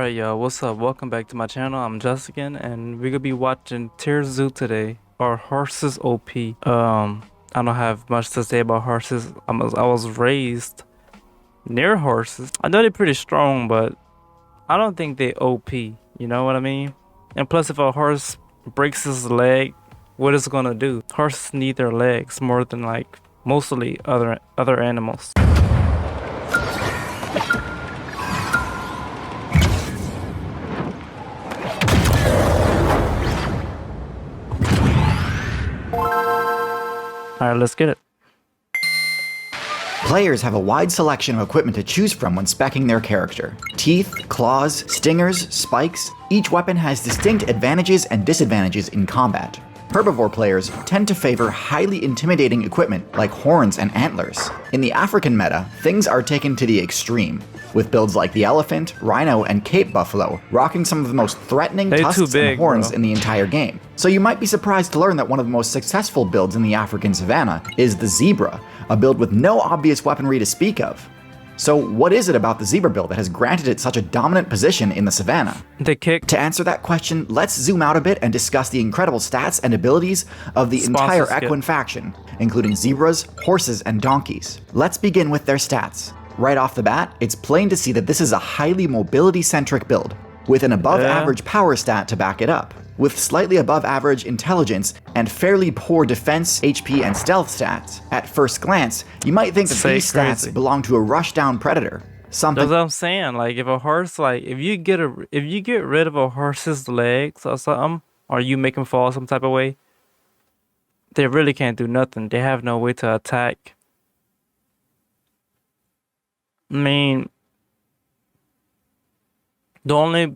Alright y'all, what's up? Welcome back to my channel. I'm Jusagin and we're gonna be watching TierZoo today. Our horses OP. I don't have much to say about horses. I was raised near horses. I know they're pretty strong, but I don't think they OP. You know what I mean? And plus, if a horse breaks his leg, what is it gonna do? Horses need their legs more than like mostly other animals. Alright, let's get it. Players have a wide selection of equipment to choose from when speccing their character. Teeth, claws, stingers, spikes, each weapon has distinct advantages and disadvantages in combat. Herbivore players tend to favor highly intimidating equipment like horns and antlers. In the African meta, things are taken to the extreme, with builds like the elephant, rhino, and cape buffalo rocking some of the most threatening tusks and horns in the entire game. So you might be surprised to learn that one of the most successful builds in the African savanna is the zebra, a build with no obvious weaponry to speak of. So what is it about the zebra build that has granted it such a dominant position in the savanna? The kick. To answer that question, let's zoom out a bit and discuss the incredible stats and abilities of the entire equine faction, including zebras, horses, and donkeys. Let's begin with their stats. Right off the bat, it's plain to see that this is a highly mobility-centric build, with an above-average power stat to back it up. With slightly above-average intelligence and fairly poor defense, HP, and stealth stats, at first glance, you might think that these stats belong to a rushdown predator. That's what I'm saying. Like, if a horse, like, if you get rid of a horse's legs or something, or you make him fall some type of way, they really can't do nothing. They have no way to attack. I mean, the only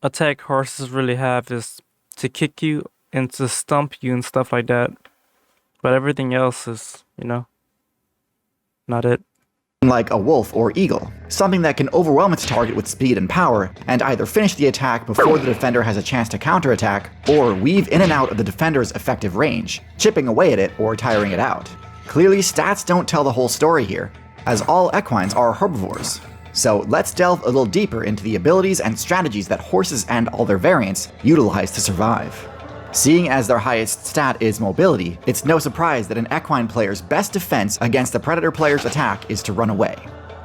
attack horses really have is to kick you and to stump you and stuff like that. But everything else is, you know, not it. Like a wolf or eagle, something that can overwhelm its target with speed and power, and either finish the attack before the defender has a chance to counterattack, or weave in and out of the defender's effective range, chipping away at it or tiring it out. Clearly, stats don't tell the whole story here, as all equines are herbivores. So let's delve a little deeper into the abilities and strategies that horses and all their variants utilize to survive. Seeing as their highest stat is mobility, it's no surprise that an equine player's best defense against a predator player's attack is to run away.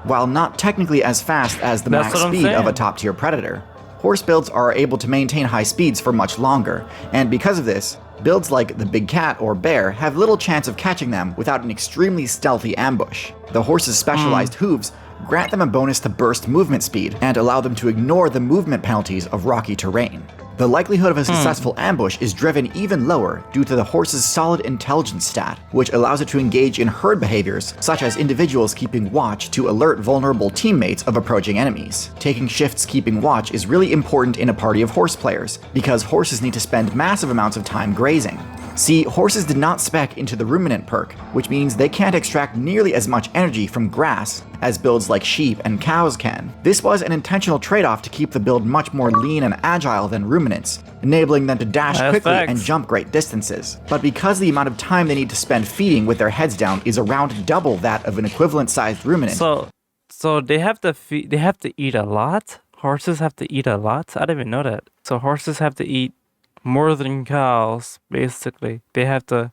While not technically as fast as the max speed of a top-tier predator, horse builds are able to maintain high speeds for much longer, and because of this, builds like the big cat or bear have little chance of catching them without an extremely stealthy ambush. The horse's specialized hooves grant them a bonus to burst movement speed and allow them to ignore the movement penalties of rocky terrain. The likelihood of a successful ambush is driven even lower due to the horse's solid intelligence stat, which allows it to engage in herd behaviors such as individuals keeping watch to alert vulnerable teammates of approaching enemies. Taking shifts keeping watch is really important in a party of horse players, because horses need to spend massive amounts of time grazing. See, horses did not spec into the ruminant perk, which means they can't extract nearly as much energy from grass as builds like sheep and cows can. This was an intentional trade-off to keep the build much more lean and agile than ruminants, enabling them to dash quickly and jump great distances. But because the amount of time they need to spend feeding with their heads down is around double that of an equivalent-sized ruminant. So they have to feed, they have to eat a lot? Horses have to eat a lot? I didn't even know that. So horses have to eat more than cows, basically. They have to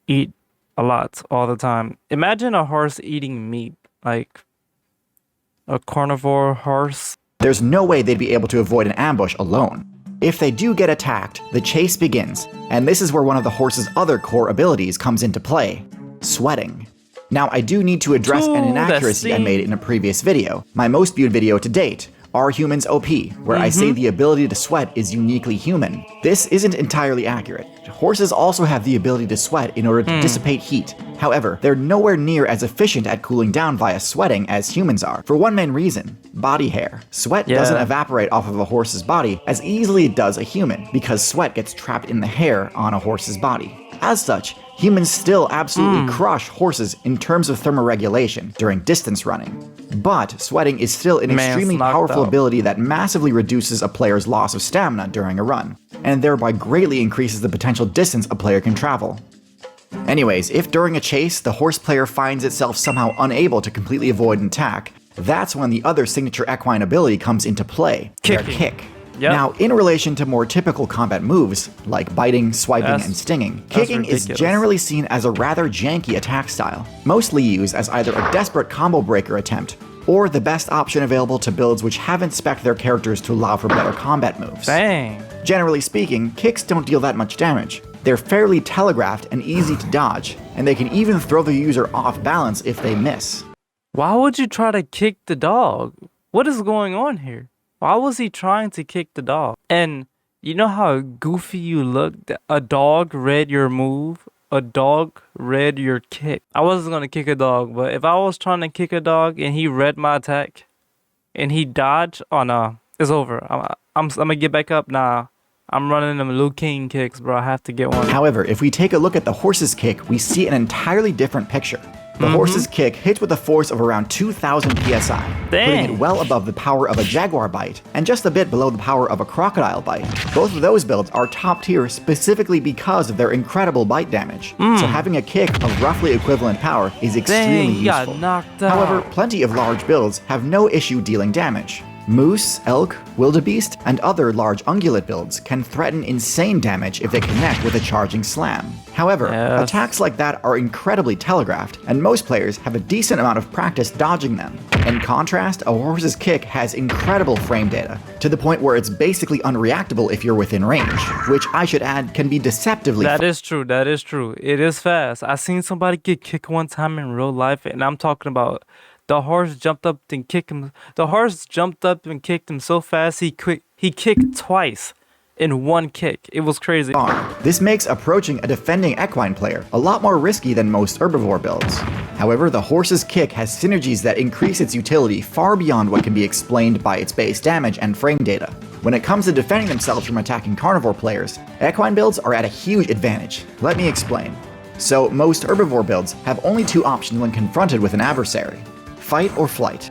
eat a lot all the time. Imagine a horse eating meat, like a carnivore horse. There's no way they'd be able to avoid an ambush alone. If they do get attacked, the chase begins, and this is where one of the horse's other core abilities comes into play: sweating. Now, I do need to address an inaccuracy I made in a previous video, my most viewed video to date, Are Humans OP, where I say the ability to sweat is uniquely human. This isn't entirely accurate. Horses also have the ability to sweat in order to dissipate heat. However, they're nowhere near as efficient at cooling down via sweating as humans are, for one main reason: body hair. Sweat doesn't evaporate off of a horse's body as easily as it does a human, because sweat gets trapped in the hair on a horse's body. As such, humans still absolutely crush horses in terms of thermoregulation during distance running. But sweating is still an extremely powerful ability that massively reduces a player's loss of stamina during a run, and thereby greatly increases the potential distance a player can travel. Anyways, if during a chase the horse player finds itself somehow unable to completely avoid an attack, That's when the other signature equine ability comes into play, their Kicking. kick. Yep. Now, in relation to more typical combat moves, like biting, swiping, and stinging, kicking is ridiculous. generally seen as a rather janky attack style, mostly used as either a desperate combo breaker attempt, or the best option available to builds which haven't spec'd their characters to allow for better combat moves. Dang. Generally speaking, kicks don't deal that much damage. They're fairly telegraphed and easy to dodge, and they can even throw the user off balance if they miss. Why would you try to kick the dog? What is going on here? Why was he trying to kick the dog? And you know how goofy you looked? A dog read your move. A dog read your kick. I wasn't gonna kick a dog, but if I was trying to kick a dog and he read my attack and he dodged, oh no, it's over. I'm gonna get back up. Nah, I'm running them Liu King kicks, bro. I have to get one. However, if we take a look at the horse's kick, we see an entirely different picture. The horse's kick hits with a force of around 2,000 psi, putting it well above the power of a jaguar bite, and just a bit below the power of a crocodile bite. Both of those builds are top tier specifically because of their incredible bite damage, so having a kick of roughly equivalent power is extremely Dang, you got useful. knocked out. However, plenty of large builds have no issue dealing damage. Moose, elk, wildebeest, and other large ungulate builds can threaten insane damage if they connect with a charging slam. However, Yes. attacks like that are incredibly telegraphed, and most players have a decent amount of practice dodging them. In contrast, a horse's kick has incredible frame data, to the point where it's basically unreactable if you're within range, which I should add can be deceptively That is true. That is true. It is fast. I seen somebody get kicked one time in real life, and I'm talking about the horse jumped up and kicked him. The horse jumped up and kicked him so fast he kicked twice in one kick. It was crazy. This makes approaching a defending equine player a lot more risky than most herbivore builds. However, the horse's kick has synergies that increase its utility far beyond what can be explained by its base damage and frame data. When it comes to defending themselves from attacking carnivore players, equine builds are at a huge advantage. Let me explain. So, most herbivore builds have only two options when confronted with an adversary: fight or flight.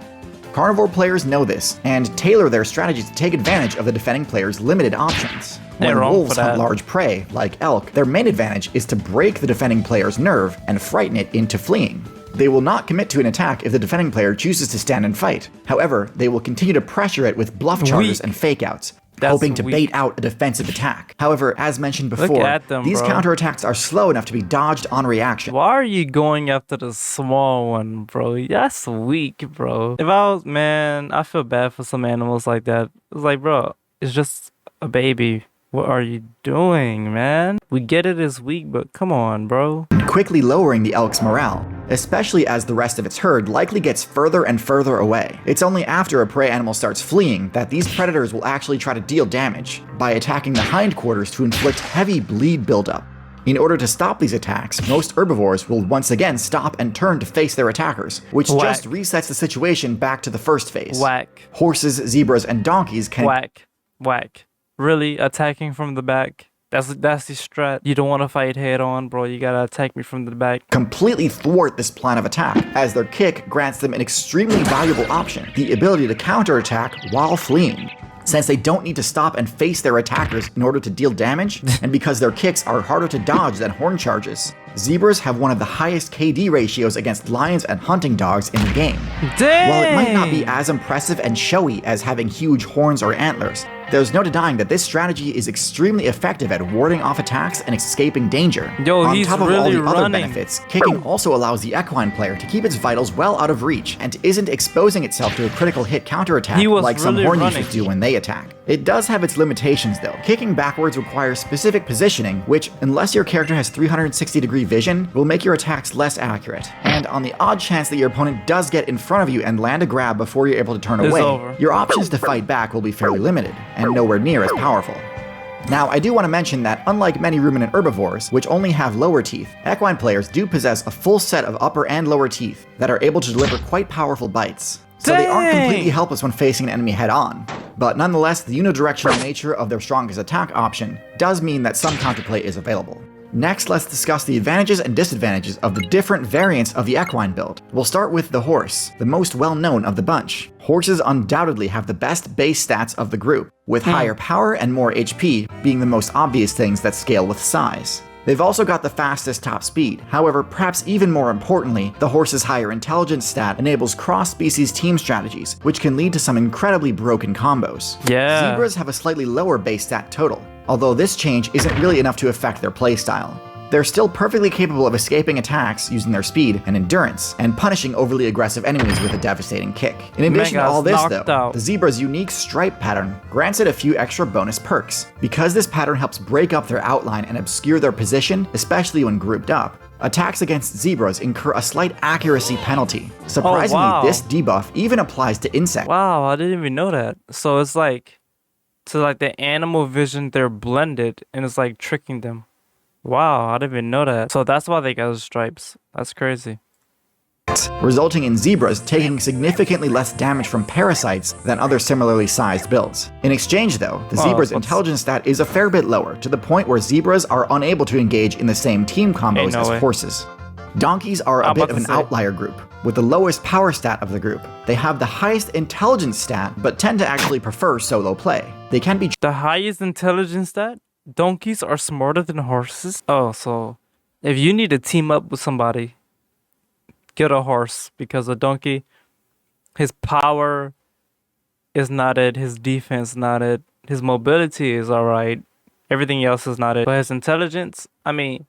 Carnivore players know this, and tailor their strategies to take advantage of the defending player's limited options. They're When wrong wolves for hunt that. large prey, like elk, their main advantage is to break the defending player's nerve and frighten it into fleeing. They will not commit to an attack if the defending player chooses to stand and fight. However, they will continue to pressure it with bluff charges Weak. and fake-outs, That's hoping to weak. bait out a defensive attack. However, as mentioned before, at them, these bro. counterattacks are slow enough to be dodged on reaction. Why are you going after the small one, bro? That's weak, bro. If I was, man, I feel bad for some animals like that. It's like, bro, it's just a baby. What are you doing, man? We get it as weak, but come on, bro. Quickly lowering the elk's morale, especially as the rest of its herd likely gets further and further away. It's only after a prey animal starts fleeing that these predators will actually try to deal damage by attacking the hindquarters to inflict heavy bleed buildup. In order to stop these attacks, most herbivores will once again stop and turn to face their attackers, which Whack. just resets the situation back to the first phase. Whack, Horses, zebras, and donkeys can whack, whack. Really, attacking from the back? That's the strat. You don't want to fight head on, bro. You gotta attack me from the back. completely thwart this plan of attack, as their kick grants them an extremely valuable option: the ability to counterattack while fleeing. Since they don't need to stop and face their attackers in order to deal damage, and because their kicks are harder to dodge than horn charges, zebras have one of the highest KD ratios against lions and hunting dogs in the game. Dang! While it might not be as impressive and showy as having huge horns or antlers, there's no denying that this strategy is extremely effective at warding off attacks and escaping danger. Yo, On he's top of all really the other running. benefits, kicking also allows the equine player to keep its vitals well out of reach and isn't exposing itself to a critical hit counterattack He was like some really horn running. users do when they attack. It does have its limitations though. Kicking backwards requires specific positioning, which, unless your character has 360-degree vision, will make your attacks less accurate. And on the odd chance that your opponent does get in front of you and land a grab before you're able to turn It's away, over. your options to fight back will be fairly limited, and nowhere near as powerful. Now, I do want to mention that unlike many ruminant herbivores, which only have lower teeth, equine players do possess a full set of upper and lower teeth that are able to deliver quite powerful bites. So they aren't Dang! completely helpless when facing an enemy head-on. But nonetheless, the unidirectional nature of their strongest attack option does mean that some counterplay is available. Next, let's discuss the advantages and disadvantages of the different variants of the equine build. We'll start with the horse, the most well-known of the bunch. Horses undoubtedly have the best base stats of the group, with higher power and more HP being the most obvious things that scale with size. They've also got the fastest top speed. However, perhaps even more importantly, the horse's higher intelligence stat enables cross-species team strategies, which can lead to some incredibly broken combos. Yeah. Zebras have a slightly lower base stat total, although this change isn't really enough to affect their playstyle. They're still perfectly capable of escaping attacks using their speed and endurance, and punishing overly aggressive enemies with a devastating kick. In addition to all this though, the zebra's unique stripe pattern grants it a few extra bonus perks. Because this pattern helps break up their outline and obscure their position, especially when grouped up, attacks against zebras incur a slight accuracy penalty. Surprisingly, this debuff even applies to insects. Wow, I didn't even know that. So it's like, to like the animal vision, they're blended, and it's like tricking them. Wow, I didn't even know that. So that's why they got the stripes. That's crazy. Resulting in zebras taking significantly less damage from parasites than other similarly sized builds. In exchange though, the zebra's intelligence stat is a fair bit lower, to the point where zebras are unable to engage in the same team combos as horses. Donkeys are a bit of an outlier group, with the lowest power stat of the group. They have the highest intelligence stat, but tend to actually prefer solo play. They can be the highest intelligence stat? Donkeys are smarter than horses? Oh, so if you need to team up with somebody, get a horse, because a donkey, his power is not it, his defense not it, his mobility is alright, everything else is not it. But his intelligence, I mean,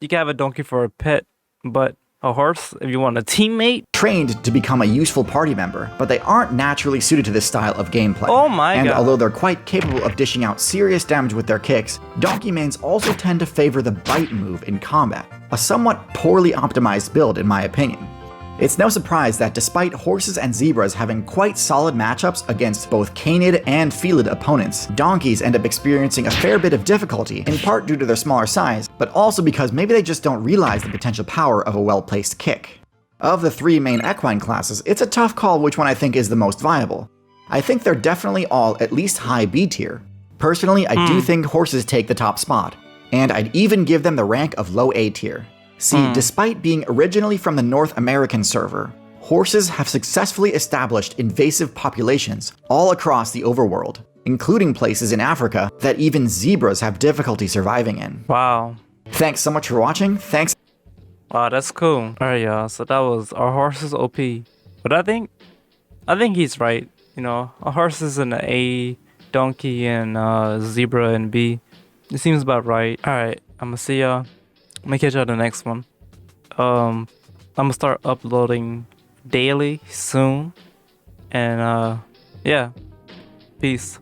you can have a donkey for a pet, but a horse, if you want a teammate? Trained to become a useful party member, but they aren't naturally suited to this style of gameplay. Oh my god. And although they're quite capable of dishing out serious damage with their kicks, donkey mains also tend to favor the bite move in combat, a somewhat poorly optimized build in my opinion. It's no surprise that despite horses and zebras having quite solid matchups against both canid and felid opponents, donkeys end up experiencing a fair bit of difficulty, in part due to their smaller size, but also because maybe they just don't realize the potential power of a well-placed kick. Of the three main equine classes, it's a tough call which one I think is the most viable. I think they're definitely all at least high B tier. Personally, I do think horses take the top spot, and I'd even give them the rank of low A tier. See, despite being originally from the North American server, horses have successfully established invasive populations all across the overworld, including places in Africa that even zebras have difficulty surviving in. Wow. Thanks so much for watching. Thanks. Wow, that's cool. Alright, y'all, so that was our horses OP. But I think he's right. You know, a horse is an A, donkey and zebra and B. It seems about right. Alright, I'm gonna see y'all. I'm gonna catch you on the next one. I'm gonna start uploading daily soon. And yeah, peace.